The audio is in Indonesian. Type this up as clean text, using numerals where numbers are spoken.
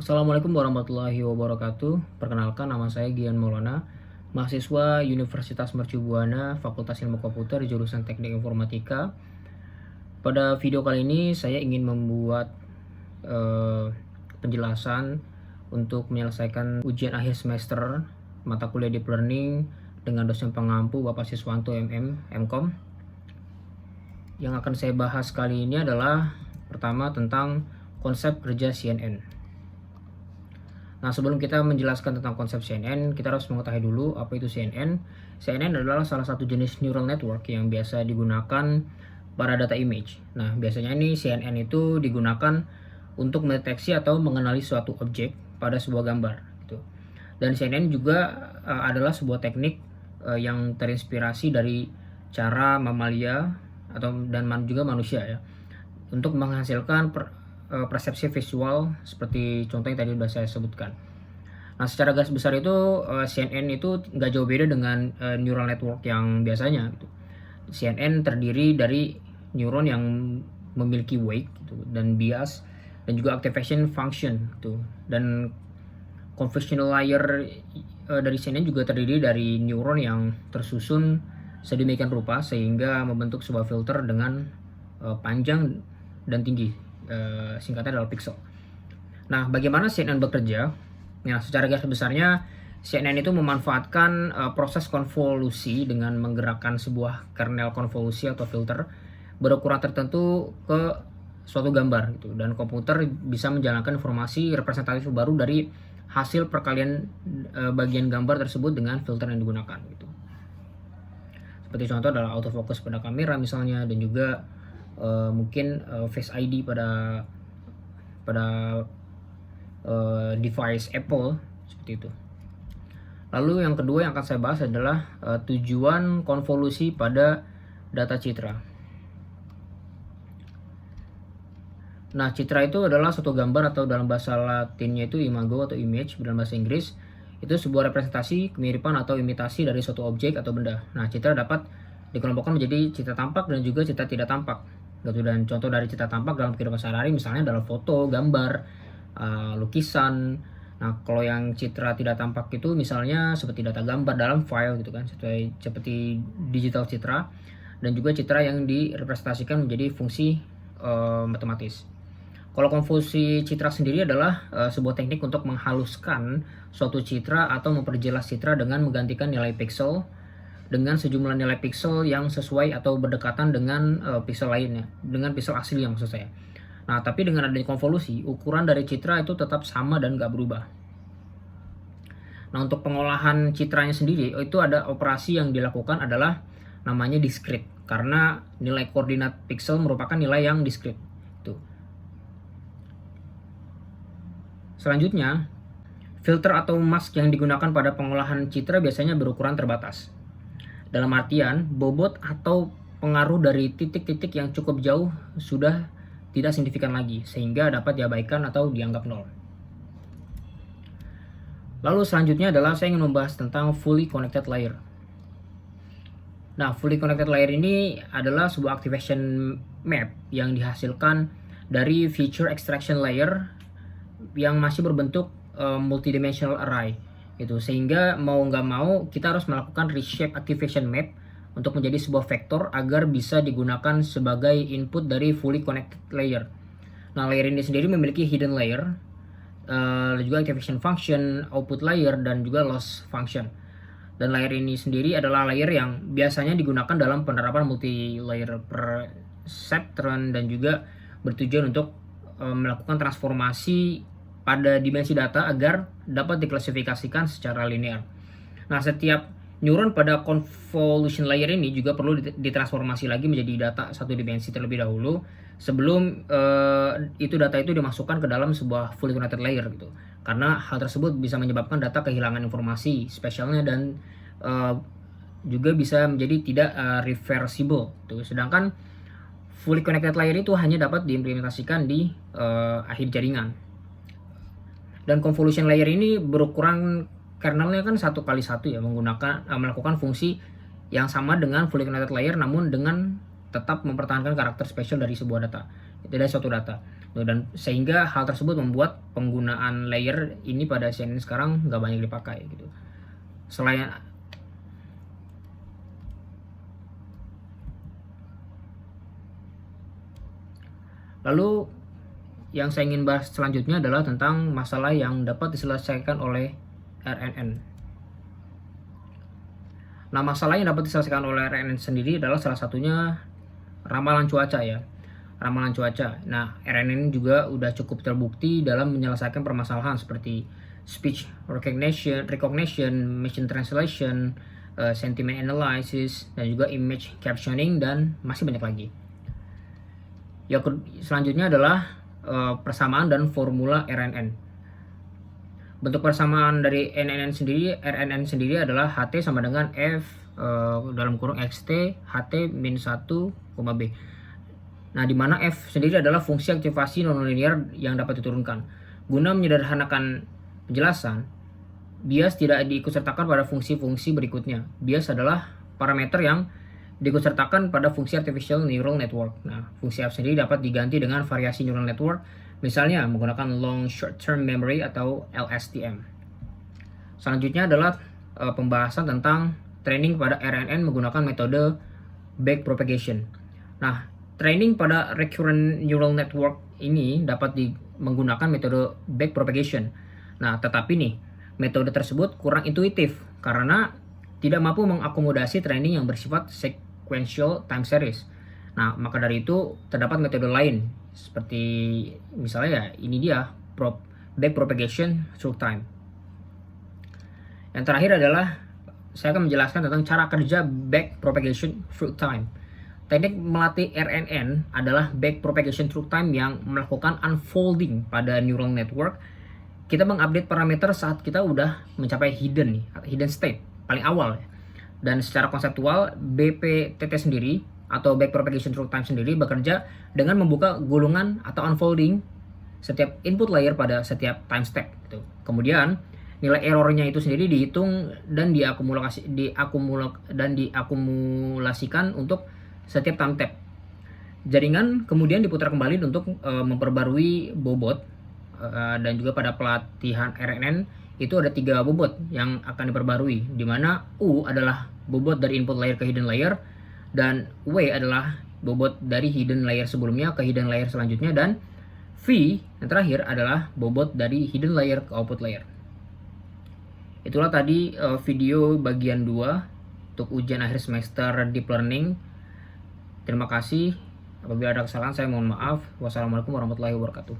Assalamualaikum warahmatullahi wabarakatuh. Perkenalkan, nama saya Gian Maulana, mahasiswa Universitas Mercu Buana, Fakultas Ilmu Komputer, jurusan Teknik Informatika. Pada video kali ini saya ingin membuat penjelasan untuk menyelesaikan ujian akhir semester mata kuliah Deep Learning dengan dosen pengampu Bapak Siswanto MKOM. Yang akan saya bahas kali ini adalah pertama tentang konsep kerja CNN. Nah, sebelum kita menjelaskan tentang konsep CNN, kita harus mengetahui dulu apa itu CNN. CNN adalah salah satu jenis neural network yang biasa digunakan pada data image. Nah, biasanya ini CNN itu digunakan untuk mendeteksi atau mengenali suatu objek pada sebuah gambar. Gitu. Dan CNN juga adalah sebuah teknik yang terinspirasi dari cara mamalia dan juga manusia ya, untuk menghasilkan persepsi visual seperti contoh yang tadi sudah saya sebutkan. Nah, secara garis besar itu CNN itu nggak jauh beda dengan neural network yang biasanya. Gitu. CNN terdiri dari neuron yang memiliki weight gitu, dan bias dan juga activation function gitu. Dan convolutional layer dari CNN juga terdiri dari neuron yang tersusun sedemikian rupa sehingga membentuk sebuah filter dengan panjang dan tinggi. Singkatnya adalah pixel. Nah, bagaimana CNN bekerja? Nah, secara garis besarnya CNN itu memanfaatkan proses konvolusi dengan menggerakkan sebuah kernel konvolusi atau filter berukuran tertentu ke suatu gambar gitu, dan komputer bisa menjalankan informasi representatif baru dari hasil perkalian bagian gambar tersebut dengan filter yang digunakan gitu. Seperti contoh adalah autofocus pada kamera misalnya, dan juga mungkin Face ID pada device Apple seperti itu. Lalu yang kedua yang akan saya bahas adalah tujuan konvolusi pada data citra. Nah, citra itu adalah suatu gambar atau dalam bahasa Latinnya itu imago atau image, dalam bahasa Inggris itu sebuah representasi, kemiripan atau imitasi dari suatu objek atau benda. Nah, citra dapat dikelompokkan menjadi citra tampak dan juga citra tidak tampak. Gitu. Dan contoh dari citra tampak dalam kehidupan sehari-hari misalnya adalah foto, gambar, lukisan. Nah, kalau yang citra tidak tampak itu misalnya seperti data gambar dalam file gitu kan, seperti digital citra, dan juga citra yang direpresentasikan menjadi fungsi matematis. Kalau konvolusi citra sendiri adalah sebuah teknik untuk menghaluskan suatu citra atau memperjelas citra dengan menggantikan nilai pixel dengan sejumlah nilai pixel yang sesuai atau berdekatan dengan pixel lainnya, dengan pixel asli yang maksud saya. Nah, tapi dengan adanya konvolusi, ukuran dari citra itu tetap sama dan nggak berubah. Nah, untuk pengolahan citranya sendiri, itu ada operasi yang dilakukan adalah namanya discrete, karena nilai koordinat pixel merupakan nilai yang discrete. Tuh. Selanjutnya, filter atau mask yang digunakan pada pengolahan citra biasanya berukuran terbatas. Dalam artian, bobot atau pengaruh dari titik-titik yang cukup jauh sudah tidak signifikan lagi, sehingga dapat diabaikan atau dianggap nol. Lalu selanjutnya adalah saya ingin membahas tentang fully connected layer. Nah, fully connected layer ini adalah sebuah activation map yang dihasilkan dari feature extraction layer yang masih berbentuk multidimensional array. Gitu. Sehingga mau nggak mau kita harus melakukan reshape activation map untuk menjadi sebuah vektor agar bisa digunakan sebagai input dari fully connected layer. Nah, layer ini sendiri memiliki hidden layer, juga activation function, output layer, dan juga loss function. Dan layer ini sendiri adalah layer yang biasanya digunakan dalam penerapan multi-layer perceptron dan juga bertujuan untuk melakukan transformasi pada dimensi data agar dapat diklasifikasikan secara linear. Nah, setiap neuron pada convolution layer ini juga perlu ditransformasi lagi menjadi data satu dimensi terlebih dahulu sebelum data itu dimasukkan ke dalam sebuah fully connected layer gitu. Karena hal tersebut bisa menyebabkan data kehilangan informasi spesialnya dan juga bisa menjadi tidak reversible. Gitu. Sedangkan fully connected layer itu hanya dapat diimplementasikan di akhir jaringan. Dan convolution layer ini berukuran kernelnya kan 1 kali 1 ya, melakukan fungsi yang sama dengan fully connected layer namun dengan tetap mempertahankan karakter spesial dari sebuah data, dari suatu data. Dan sehingga hal tersebut membuat penggunaan layer ini pada CNN sekarang nggak banyak dipakai gitu. Selain lalu yang saya ingin bahas selanjutnya adalah tentang masalah yang dapat diselesaikan oleh RNN. Nah, masalah yang dapat diselesaikan oleh RNN sendiri adalah salah satunya ramalan cuaca ya. Ramalan cuaca. Nah, RNN juga udah cukup terbukti dalam menyelesaikan permasalahan seperti speech recognition, machine translation, sentiment analysis, dan juga image captioning, dan masih banyak lagi. Yang selanjutnya adalah persamaan dan formula RNN. Bentuk persamaan dari RNN sendiri adalah HT sama dengan F dalam kurung XT HT min 1, B. Nah, di mana F sendiri adalah fungsi aktivasi nonlinear yang dapat diturunkan. Guna menyederhanakan penjelasan, bias tidak diikutsertakan pada fungsi-fungsi berikutnya. Bias adalah parameter yang diikutsertakan pada fungsi artificial neural network. Nah, fungsi F sendiri dapat diganti dengan variasi neural network, misalnya menggunakan long short term memory atau LSTM. Selanjutnya adalah pembahasan tentang training pada RNN menggunakan metode backpropagation. Nah, training pada recurrent neural network ini dapat menggunakan metode backpropagation. Nah, tetapi nih, metode tersebut kurang intuitif karena tidak mampu mengakomodasi training yang bersifat sequential time series. Nah, maka dari itu terdapat metode lain seperti misalnya ya ini dia backpropagation through time. Yang terakhir adalah saya akan menjelaskan tentang cara kerja backpropagation through time. Teknik melatih RNN adalah backpropagation through time yang melakukan unfolding pada neural network. Kita mengupdate parameter saat kita udah mencapai hidden state paling awal. Dan secara konseptual BPTT sendiri atau backpropagation through time sendiri bekerja dengan membuka gulungan atau unfolding setiap input layer pada setiap time step gitu. Kemudian nilai errornya itu sendiri dihitung dan diakumulasikan untuk setiap time step. Jaringan kemudian diputar kembali untuk memperbarui bobot, dan juga pada pelatihan RNN itu ada 3 bobot yang akan diperbarui, di mana U adalah bobot dari input layer ke hidden layer, dan W adalah bobot dari hidden layer sebelumnya ke hidden layer selanjutnya, dan V yang terakhir adalah bobot dari hidden layer ke output layer. Itulah tadi video bagian 2 untuk ujian akhir semester Deep Learning. Terima kasih. Apabila ada kesalahan saya mohon maaf. Wassalamualaikum warahmatullahi wabarakatuh.